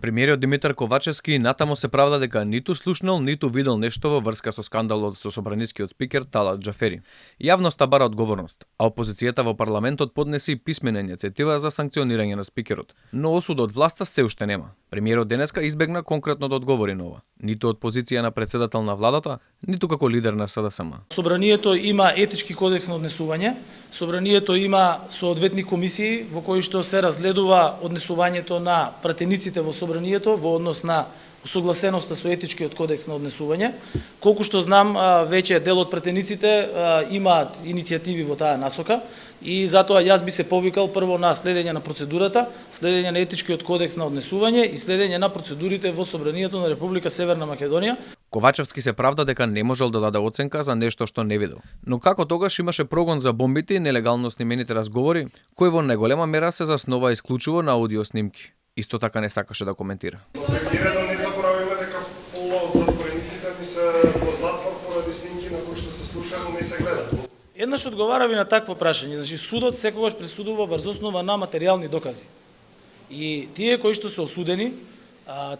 Премиерот Димитар Ковачевски натамо се правда дека ниту слушнал, ниту видел нешто во врска со скандалот со собранискиот спикер Талат Џафери. Јавноста бара одговорност, а опозицијата во парламентот поднеси писмена иницијатива за санкционирање на спикерот, но осуд од власта се уште нема. Премиерот денеска избегна конкретно да одговори на ова, ниту од позиција на претседател на владата, ниту како лидер на СДСМ. Собранието има етички кодекс на однесување, Собранието има соодветни комисии во кои што се разгледува однесувањето на пратениците во Собранието во однос на усогласеноста со етичкиот кодекс на однесување. Колку што знам, веќе дел од пратениците имаат иницијативи во таа насока и затоа јас би се повикал прво на следење на процедурата, следење на етичкиот кодекс на однесување и следење на процедурите во Собранието на Република Северна Македонија. Ковачевски се правда дека не можел да даде оценка за нешто што не видел. Но како тогаш имаше прогон за бомбите и нелегално снимените разговори, кои во најголема мера се заснова исклучиво на аудио снимки. Исто така не сакаше да коментира. Премиерот да не заборавиме дека полу од затворениците ни се во затвор поради снимки на кои што се слуша, но не се гледа. Еднаш одговара ви на такво прашање, значи судот секогаш пресудува врз основа на материјални докази. И тие кои што се осудени,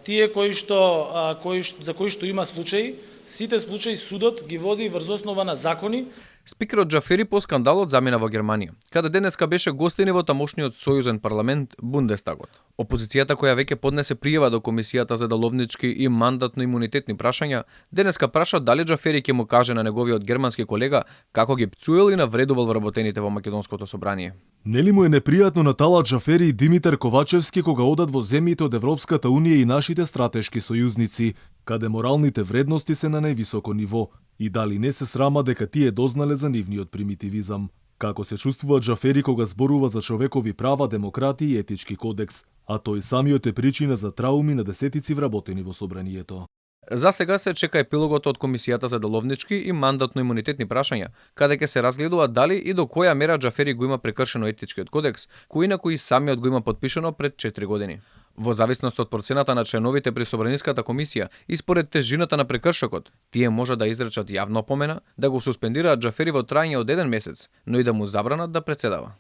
тие за кои што има случаи, сите случаи судот ги води врз основа на закони. Спикерот Џафери по скандалот замина во Германија, каде денеска беше гостин во тамошниот сојузен парламент Бундестагот. Опозицијата која веќе поднесе пријава до Комисијата за деловнички и мандатно-имунитетни прашања, денеска праша дали Џафери ќе му каже на неговиот германски колега како ги пцуел и навредувал вработените во Македонското собрание. Нели му е непријатно на Талат Џафери и Димитар Ковачевски кога одат во земјите од Европската унија и нашите стратешки сојузници, каде моралните вредности се на највисоко ниво, и дали не се срама дека тие дознале за нивниот примитивизам? Како се чувствува Џафери кога зборува за човекови права, демократија и етички кодекс, а тој самиот е причина за трауми на десетици вработени во собранието. За сега се чека епилогот од Комисијата за деловнички и мандатно-имунитетни прашања, каде ќе се разгледува дали и до која мера Џафери го има прекршено етичкиот кодекс, кој на кој самиот го има подпишано пред 4 години. Во зависност од процената на членовите при Собраниската комисија и според тежината на прекршокот, тие може да изречат јавна опомена, да го суспендираат Џафери во трајање од 1 месец, но и да му забранат да претседава.